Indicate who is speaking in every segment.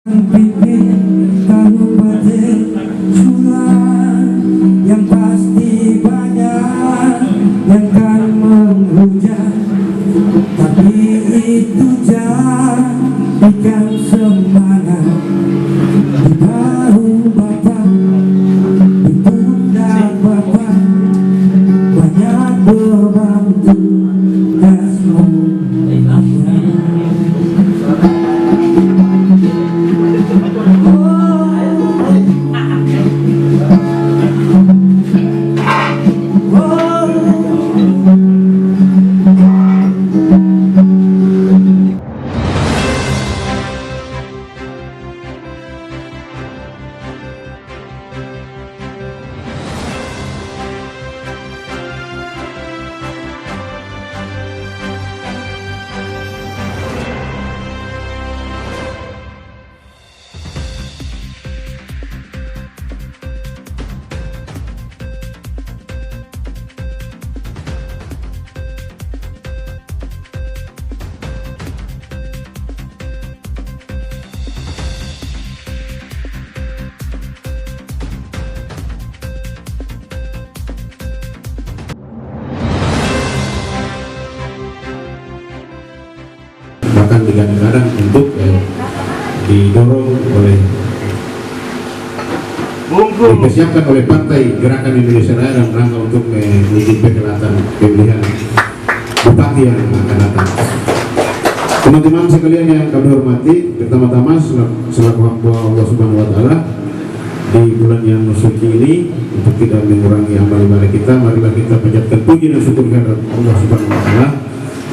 Speaker 1: Pimpin Kabupaten Sula yang pasti banyak yang kan menghujat, tapi itu jadikan semangat di bahu Bapak, di pundak Bapak, banyak membantu kasmu.
Speaker 2: Bahkan digadang-gadang untuk didorong oleh dipersiapkan oleh Partai Gerakan Indonesia Raya dalam rangka untuk menuju perhelatan pemilihan bupati yang akan datang. Teman-teman sekalian yang kami hormati, pertama-tama selaku hamba Allah Subhanahu Wa Taala di bulan yang suci ini, untuk tidak mengurangi amal ibadah kita, marilah kita panjatkan puji dan syukur kepada Allah Subhanahu Wa Taala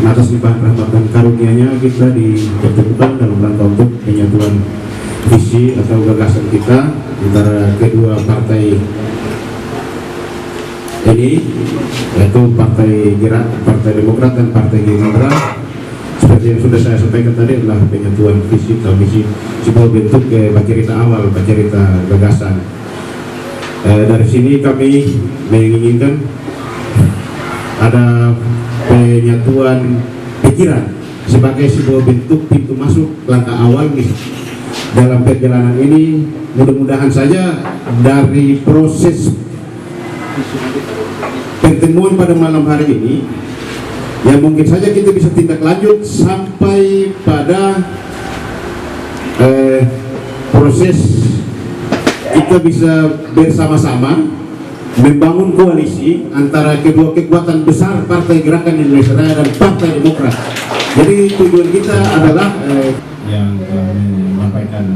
Speaker 2: atas limpahan rahmat dan karunia-Nya kita dipertemukan dalam rangka untuk penyatuan visi atau gagasan kita antara kedua partai ini, yaitu Partai Demokrat dan Partai Gerindra. Seperti yang sudah saya sampaikan tadi, adalah penyatuan visi atau misi sebuah bentuk bacerita awal, bacerita gagasan. Dari sini kami menginginkan ada penyatuan pikiran sebagai sebuah bentuk pintu masuk langkah awal nih dalam perjalanan ini. Mudah-mudahan saja dari proses pertemuan pada malam hari ini, yang mungkin saja kita bisa tindak lanjut sampai pada proses kita bisa bersama-sama membangun koalisi antara kedua kekuatan besar, Partai Gerakan Indonesia Raya dan Partai Demokrat. Jadi tujuan kita adalah yang menyampaikan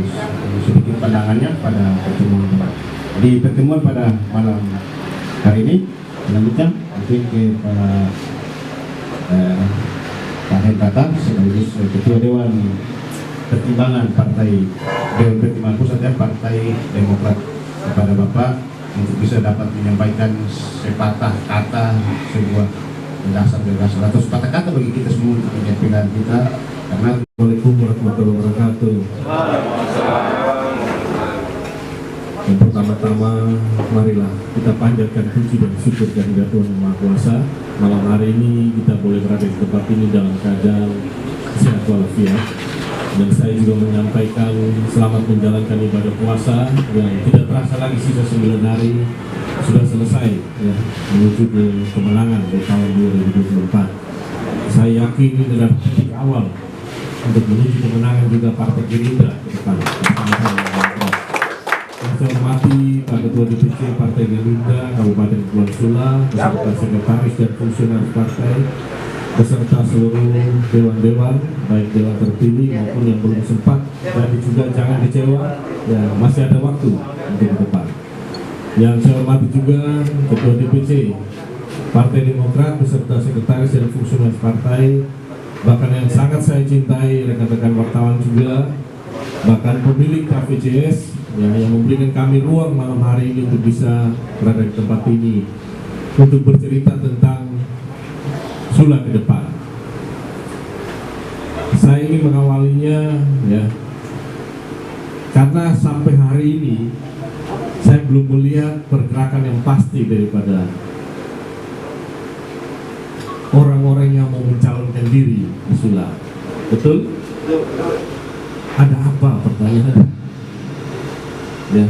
Speaker 2: sedikit pandangannya pada pertemuan pada malam hari ini. Selanjutnya mungkin kepada Pak Hendra sekaligus Ketua Dewan Pertimbangan Pusat dan Partai Demokrat, kepada Bapak untuk bisa dapat menyampaikan sepatah kata, sebuah gagasan atau sepatah kata bagi kita semua untuk menyampaikan kita. Karena Assalamualaikum warahmatullahi wabarakatuh. Yang pertama-tama, marilah kita panjatkan puji dan syukur kehadirat Tuhan Yang Maha Kuasa. Malam hari ini kita boleh berada di tempat ini dalam keadaan sehat walafiat. Dan saya juga menyampaikan selamat menjalankan ibadah puasa yang tidak terasa lagi sisa 9 hari sudah selesai ya, menuju ke kemenangan di tahun 2024. Saya yakin ini adalah titik awal untuk menuju kemenangan juga Partai Gerindra ke depan. Saya hormati Pak Ketua DPC Partai Gerindra Kabupaten Kepulauan Sula, beserta sekretaris dan fungsionaris partai, beserta seluruh dewan-dewan, baik dewan terpilih maupun yang belum sempat, dan juga jangan kecewa, ya masih ada waktu untuk ke depan. Yang saya hormati juga Ketua DPC Partai Demokrat beserta sekretaris dan fungsionaris partai, bahkan yang sangat saya cintai rekan-rekan wartawan juga, bahkan pemilik KVJS yang memberikan kami ruang malam hari ini untuk bisa berada di tempat ini untuk bercerita tentang Sula ke depan. Saya ingin mengawalinya ya, karena sampai hari ini saya belum melihat pergerakan yang pasti daripada orang-orang yang mau mencalonkan diri di Sula. Betul? Ada apa pertanyaannya? Ya.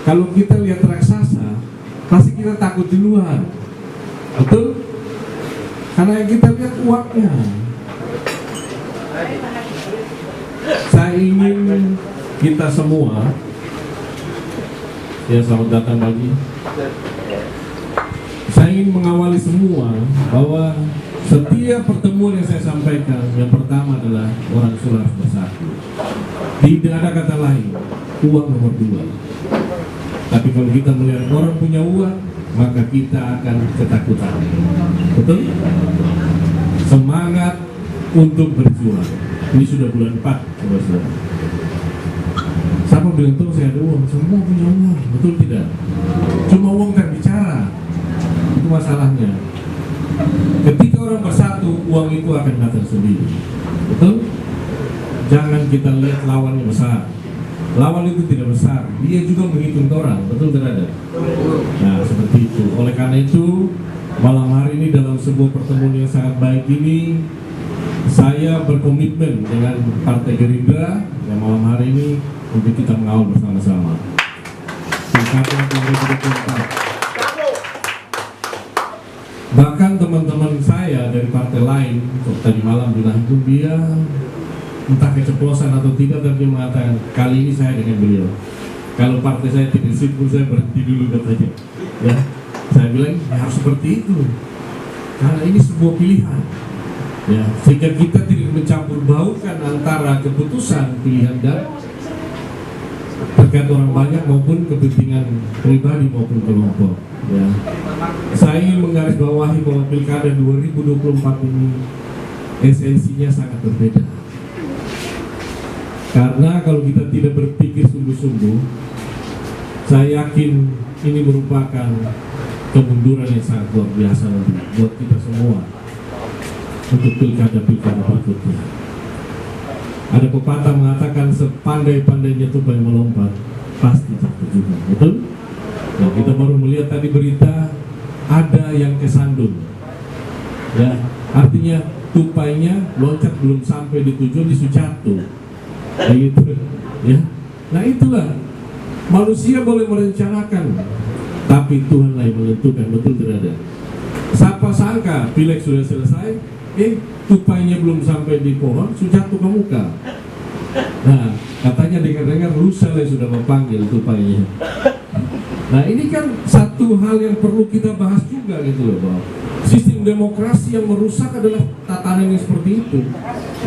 Speaker 2: Kalau kita lihat raksasa, pasti kita takut duluan. Betul? Karena yang kita lihat uangnya. Saya ingin kita semua, ya selamat datang lagi. Saya ingin mengawali semua bahwa setiap pertemuan yang saya sampaikan, yang pertama adalah orang Sula harus bersatu. Tidak ada kata lain, uang nomor 2. Tapi kalau kita melihat orang punya uang, maka kita akan ketakutan. Betul? Semangat untuk berjuang. Ini sudah bulan 4, saudara-saudara. Siapa bilang tuh saya ada uang? Semua punya uang, betul tidak? Cuma uang tak bicara. Itu masalahnya. Ketika orang bersatu, uang itu akan datang sendiri. Betul? Jangan kita lihat lawannya besar. Lawan itu tidak besar, dia juga menghitung orang, betul tidak? Nah, seperti itu. Oleh karena itu, malam hari ini dalam sebuah pertemuan yang sangat baik ini, saya berkomitmen dengan Partai Gerindra yang malam hari ini untuk kita mengawal bersama-sama. Bahkan teman-teman saya dari partai lain, tadi malam bilang itu dia entah keceplosan atau tidak, tapi dia mengatakan kali ini saya dengan beliau. Kalau partai saya tidak simpul, saya berhenti dulu katanya. Ya, saya bilang ya, harus seperti itu, karena ini sebuah pilihan. Ya, sehingga kita tidak mencampur baukan antara keputusan pilihan dan terkait orang banyak maupun kepentingan pribadi maupun kelompok. Ya, saya ingin menggarisbawahi bahwa pilkada 2024 ini esensinya sangat berbeda. Karena kalau kita tidak berpikir sungguh-sungguh, saya yakin ini merupakan kemunduran yang sangat luar biasa buat kita semua untuk pilkada-pilkada berikutnya. Ada pepatah mengatakan sepandai-pandainya tupai melompat pasti jatuh juga, betul? Nah, kita baru melihat tadi berita ada yang kesandung, ya, artinya tupainya loncat belum sampai di tujuan disuruh jatuh, gitu, ya. Nah itulah manusia boleh merencanakan, tapi Tuhan lah yang menentukan, betul tidak ada? Siapa sangka pileg sudah selesai, tupainya belum sampai di pohon, sudah jatuh ke muka. Nah, katanya dengar-dengar lusa sudah memanggil tupainya. Nah, ini kan satu hal yang perlu kita bahas juga gitu loh, bahwa sistem demokrasi yang merusak adalah tatanan yang seperti itu.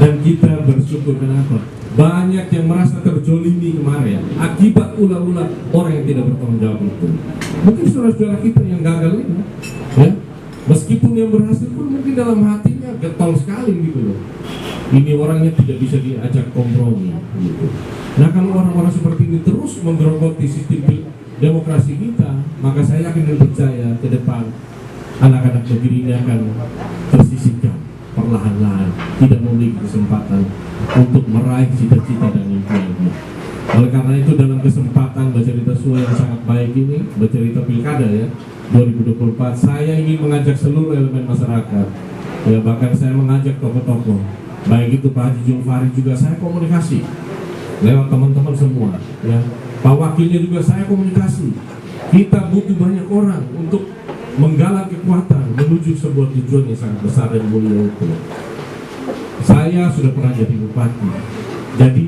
Speaker 2: Dan kita bersyukur kenapa? Banyak yang merasa terzolimi kemarin akibat ulah-ulah orang yang tidak bertanggung jawab itu. Mungkin saudara-saudara kita yang gagal ini, ya, meskipun yang berhasil pun mungkin dalam hatinya getol sekali gitu loh. Ini orangnya tidak bisa diajak kompromi gitu. Nah, kalau orang-orang seperti ini terus menggerogoti sistem demokrasi kita, maka saya yakin dan percaya ke depan anak-anak negeri ini akan tersisihkan perlahan-lahan, tidak memiliki kesempatan untuk meraih cita-cita dan impiannya. Oleh karena itu dalam kesempatan bercerita Sula yang sangat baik ini, bercerita pilkada ya 2024, saya ingin mengajak seluruh elemen masyarakat, ya, bahkan saya mengajak tokoh-tokoh, baik itu Pak Haji Julfari juga saya komunikasi lewat teman-teman semua, ya, Pak Wakilnya juga saya komunikasi. Kita butuh banyak orang untuk menggalang kekuatan menuju sebuah tujuan yang sangat besar dan mulia itu. Saya sudah pernah jadi bupati, jadi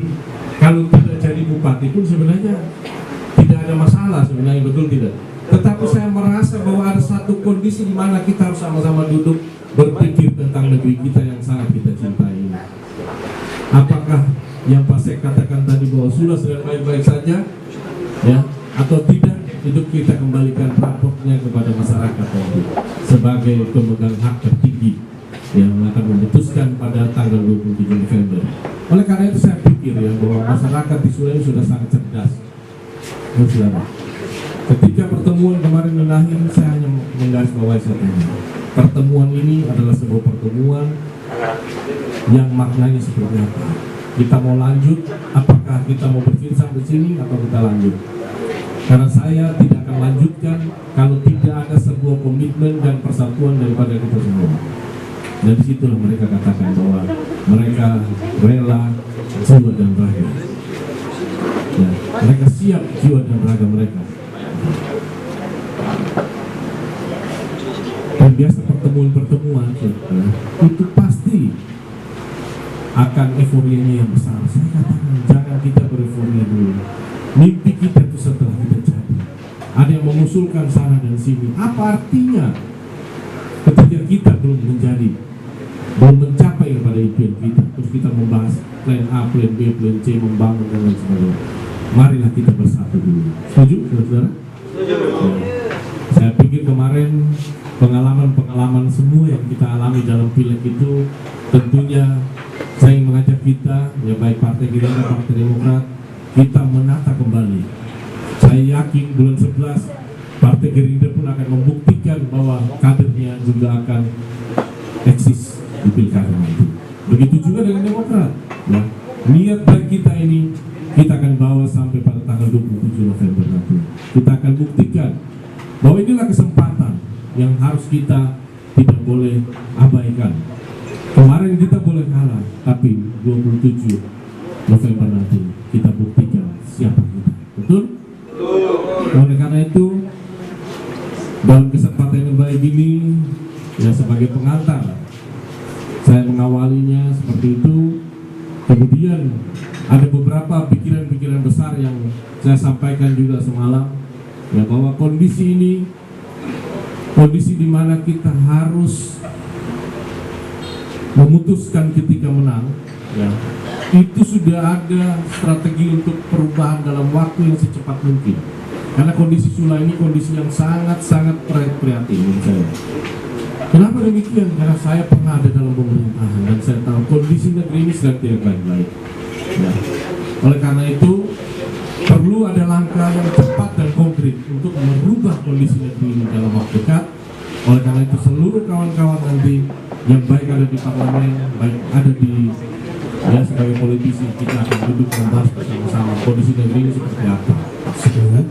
Speaker 2: kalau tidak jadi bupati pun sebenarnya tidak ada masalah sebenarnya, betul tidak? Tetapi saya merasa bahwa ada satu kondisi di mana kita harus sama-sama duduk berpikir tentang negeri kita yang sangat kita cintai ini. Apakah yang Pak Sek katakan tadi bahwa sudah sedang baik-baik saja, ya, atau tidak? Itu kita kembalikan raportnya kepada masyarakat nanti sebagai pemegang hak tertinggi yang akan memutuskan pada tanggal 27 November. Oleh karena itu saya pikir ya bahwa masyarakat di Sulawesi sudah sangat cerdas. Saudara, ketika pertemuan kemarin menahi, saya hanya menggarisbawahi satu ini. Pertemuan ini adalah sebuah pertemuan yang maknanya seperti apa. Kita mau lanjut, apakah kita mau berdiri sampai sini atau kita lanjut? Karena saya tidak akan lanjutkan kalau tidak ada sebuah komitmen dan persatuan daripada kita semua. Dan disitulah mereka katakan bahwa mereka rela jiwa dan raga. Ya, mereka siap jiwa dan raga mereka. Dan biasa pertemuan-pertemuan itu pasti akan euforianya yang besar. Saya katakan jangan kita bereuforia dulu. Mimpi kita itu setelah kita jadi. Ada yang mengusulkan sana dan sini. Apa artinya ketika kita belum menjadi, belum mencapai kepada impian kita, terus kita membahas plan A, plan B, plan C, membangun dan lain sebagainya. Marilah kita bersatu dulu. Setuju, saudara? Setuju. Saya pikir kemarin pengalaman-pengalaman semua yang kita alami dalam pileg itu, tentunya saya ingin mengajak kita, ya baik Partai Gerindra, Partai Demokrat, kita menata kembali. Saya yakin bulan 11 Partai Gerindra pun akan membuktikan bahwa kadernya juga akan eksis di pilkada itu. Begitu juga dengan Demokrat. Ya. Niat baik kita ini kita akan bawa sampai pada tanggal 27 November nanti. Kita akan buktikan bahwa inilah kesempatan yang harus kita tidak boleh abaikan. Kemarin kita boleh kalah, tapi 27 November nanti kita buktikan siapa kita. Betul? Oleh karena itu, dalam kesempatan yang baik ini, ya sebagai pengantar, saya mengawalinya seperti itu. Kemudian ada beberapa pikiran-pikiran besar yang saya sampaikan juga semalam, ya bahwa kondisi ini, kondisi di mana kita harus memutuskan ketika menang, ya itu sudah ada strategi untuk perubahan dalam waktu yang secepat mungkin. Karena kondisi Sula ini kondisi yang sangat-sangat prihatin menurut saya. Kenapa demikian? Karena saya pernah ada dalam pemerintahan dan saya tahu kondisi negeri ini sedang tidak baik-baik. Ya. Oleh karena itu perlu ada langkah yang cepat dan konkret untuk merubah kondisi negeri ini dalam waktu dekat. Oleh karena itu seluruh kawan-kawan nanti yang baik ada di parlemen, baik ada di sebagai politisi, kita akan duduk membahas bersama-sama kondisi negeri ini seperti apa.
Speaker 1: Sekian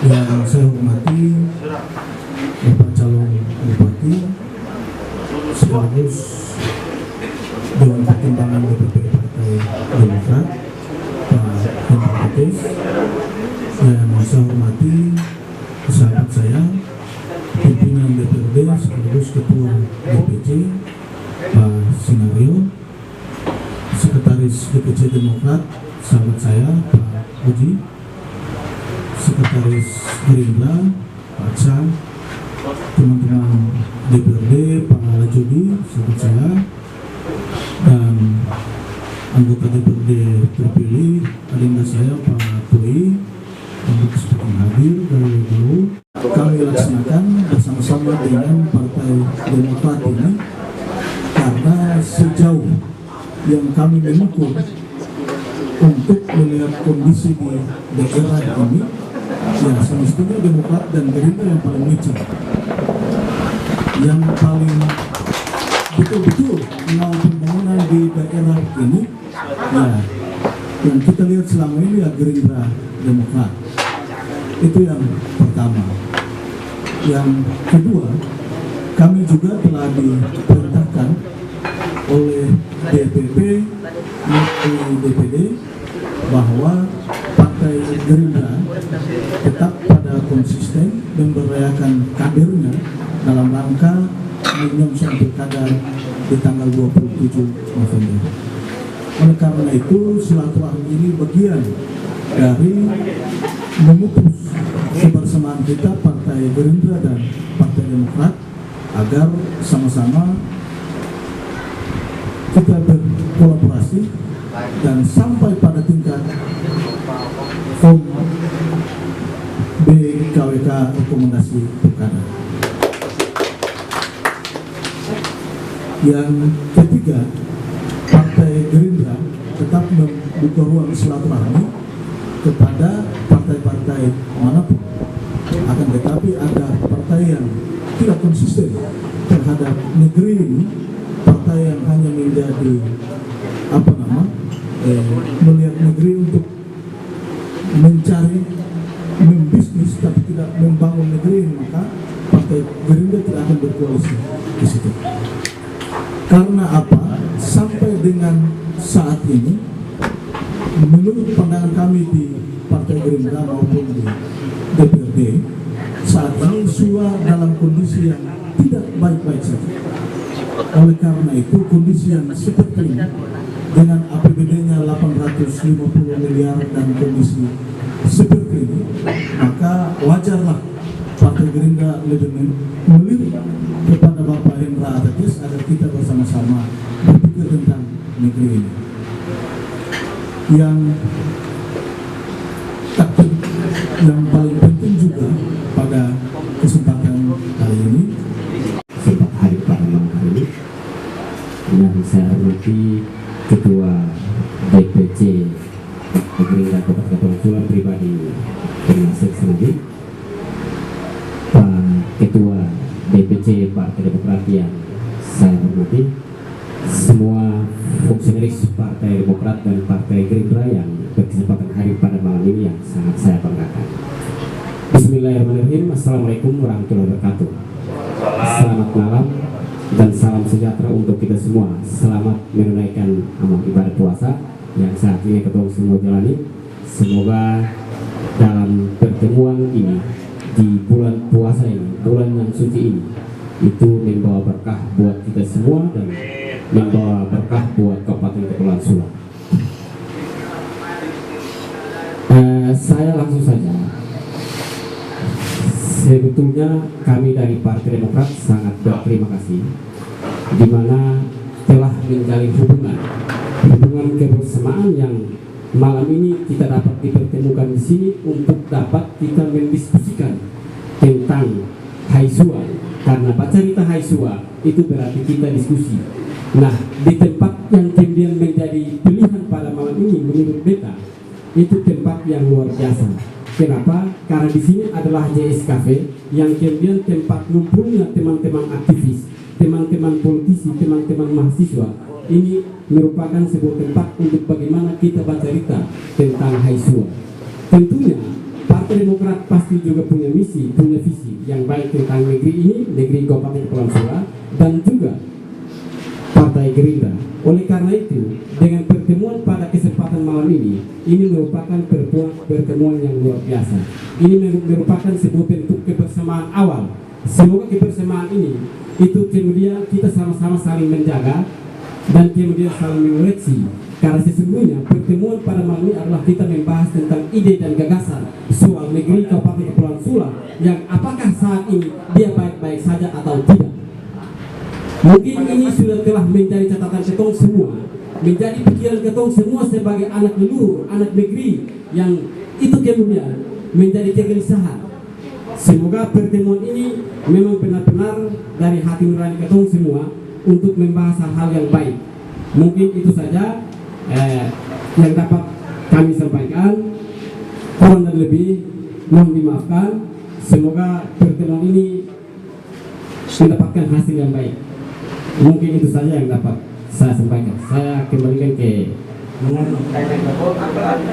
Speaker 1: yang saya hormati Bapak calon bupati sekaligus Dewan Pertimbangan DPP Partai Demokrat Pak Hendra Aktif, yang saya hormati sahabat saya pimpinan DPRD sekaligus Ketua DPC Pak Sinario, Sekretaris DPC Demokrat sahabat saya Pak Uji, Sekretaris Gerindra Pak Chan, teman-teman DPRD Pak Lajodi sahabat saya, dan anggota DPRD terpilih adinda saya Pak Toi untuk kesempatan hadir dari jauh. Kami laksanakan bersama-sama dengan Partai Demokrat ini karena sejauh yang kami mengukur untuk melihat kondisi di daerah ini, ya semestinya Demokrat dan Gerindra yang paling licin, yang paling betul-betul mengenal pembangunan di daerah ini. Ya, yang kita lihat selama ini ya Gerindra, Demokrat. Itu yang pertama. Yang kedua, kami juga telah diperintahkan oleh DPP maupun DPD bahwa Partai Gerindra tetap pada konsisten dan merayakan kadernya dalam rangka menyongsong pilkada di tanggal 27 November. Oleh karena itu, silaturahmi ini bagian dari memutus kebersamaan kita Partai Gerindra dan Partai Demokrat agar sama-sama kita berkolaborasi dan sampai pada tingkat form BKWK rekomendasi pilkada. Yang ketiga, Partai Gerindra tetap membuka ruang silaturahmi kepada partai-partai manapun. Akan tetapi ada partai yang tidak konsisten terhadap negeri ini, partai yang hanya menjadi melihat negeri untuk mencari, membisnis tapi tidak membangun negeri ini, maka Partai Gerindra tidak akan berkoalisi di situ. Karena apa? Sampai dengan saat ini menurut pandangan kami di Partai Gerindra maupun di DPRD, saat ini SUA dalam kondisi yang tidak baik-baik saja. Oleh karena itu kondisi yang seperti ini dengan APBD-nya 850 miliar dan kondisi seperti ini, maka wajarlah Partai Gerindra lebih melirik kepada Bapak Hendra Atakis agar kita bersama-sama berpikir tentang negeri ini. Yang paling penting juga pada kesempatan kali ini,
Speaker 3: sempat hadir pada malam hari ini, yang saya hormati Ketua DPC Gerindra Kota Kepulauan Sula pribadi termasuk sendiri, Pak Ketua DPC Partai Demokrat yang saya hormati, semua fungsionaris Partai Demokrat dan Partai Gerindra yang berkesempatan hadir pada malam ini yang sangat saya banggakan. Bismillahirrahmanirrahim. Assalamualaikum warahmatullahi wabarakatuh. Selamat malam dan salam sejahtera untuk kita semua. Selamat menunaikan amal ibadah puasa yang saat ini kita semua jalani. Semoga dalam pertemuan ini di bulan puasa ini, bulan yang suci ini, itu membawa berkah buat kita semua dan membawa berkah buat Kabupaten Kepulauan Sula. Saya langsung saja. Sebetulnya kami dari Partai Demokrat sangat berterima kasih di mana telah menjalin hubungan kebersamaan yang malam ini kita dapat dipertemukan di sini untuk dapat kita mendiskusikan tentang Haisua. Karena baca cerita Haisua itu berarti kita diskusi. Nah, di tempat yang kemudian menjadi pilihan pada malam ini menurut beta itu tempat yang luar biasa. Kenapa? Karena di sini adalah JS Cafe yang kemudian tempat ngumpulnya teman-teman aktivis, teman-teman politisi, teman-teman mahasiswa. Ini merupakan sebuah tempat untuk bagaimana kita bercerita tentang Haisua. Tentunya Partai Demokrat pasti juga punya misi, punya visi yang baik tentang negeri ini, negeri Kabupaten Kepulauan Sula, dan juga Partai Gerindra. Oleh karena itu, dengan pertemuan pada kesempatan malam ini merupakan pertemuan yang luar biasa. Ini merupakan sebuah bentuk kebersamaan awal. Semoga kebersamaan ini itu kemudian kita sama-sama saling menjaga dan kemudian saling mengoreksi. Karena sesungguhnya pertemuan pada malam ini adalah kita membahas tentang ide dan gagasan soal negeri Kabupaten Kepulauan Sula yang apakah saat ini dia baik-baik saja atau tidak. Mungkin ini sudah telah menjadi catatan ketong semua, menjadi pikiran ketong semua sebagai anak leluhur, anak negeri yang itu kemudian menjadi kegelisahan. Semoga pertemuan ini memang benar-benar dari hati nurani ketong semua untuk membahas hal-hal yang baik. Mungkin itu saja yang dapat kami sampaikan. Kurang dan lebih mohon dimaafkan. Semoga pertemuan ini mendapatkan hasil yang baik. Mungkin itu saja yang dapat saya sampaikan. Saya kembalikan ke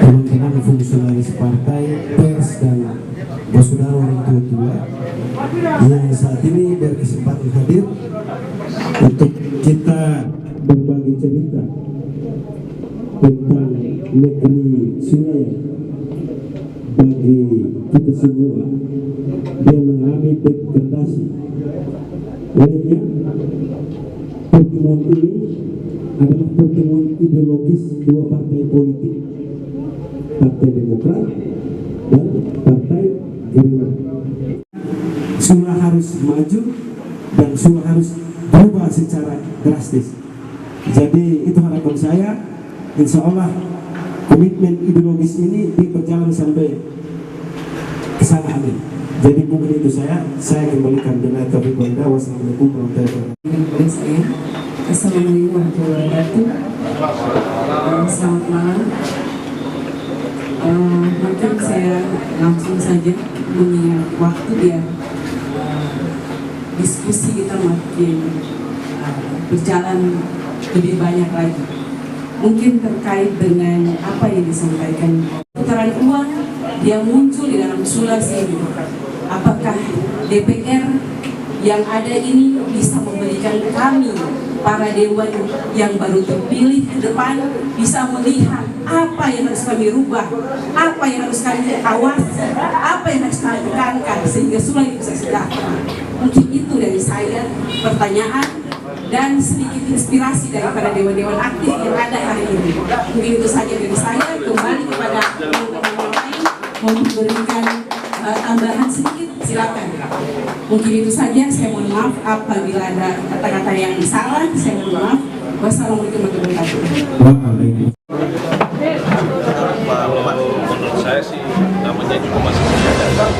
Speaker 4: teman-teman fungsionaris partai, pers dan saudara orang tua yang saat ini berkesempatan hadir untuk kita berbagi cerita tentang negeri Sula bagi kita semua. Dia mengalami degradasi. Olehnya pertemuan ini adalah pertemuan ideologis dua partai politik, Partai Demokrat dan Partai Gerindra. Sula harus maju dan Sula harus berubah secara drastis. Jadi itu harapan saya. Insya Allah komitmen ideologis ini berjalan sampai ke sana. Amin. Jadi mungkin itu saya kembalikan dengan topik Anda. Wassalamualaikum warahmatullahi wabarakatuh.
Speaker 5: Assalamualaikum warahmatullahi wabarakatuh. Selamat malam. Mungkin saya langsung saja mengingat waktu biar diskusi kita makin berjalan lebih banyak lagi. Mungkin terkait dengan apa yang disampaikan, putaran uang yang muncul di dalam Sula ini. Apakah DPR yang ada ini bisa memberikan kami para dewan yang baru terpilih ke depan bisa melihat apa yang harus kami rubah, apa yang harus kami awasi, apa yang harus kami tekankan sehingga Sulawesi bisa sejahtera. Mungkin itu dari saya pertanyaan dan sedikit inspirasi daripada dewan-dewan aktif yang ada hari ini. Mungkin itu saja dari saya. Kembali kepada teman-teman lain mau memberikan tambahan sedikit, silakan. Mungkin itu saja. Saya mohon maaf apabila ada kata-kata yang salah. Saya mohon maaf. Wassalamualaikum warahmatullahi wabarakatuh.
Speaker 6: Menurut saya sih namanya juga masih sejajar,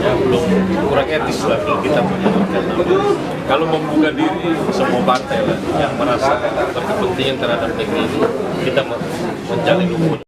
Speaker 6: ya belum kurang etis lah kalau kita menyebutkan nama. Kalau membuka diri semua partai lah yang merasa berkepentingan terhadap negeri ini, kita menjalin hubungan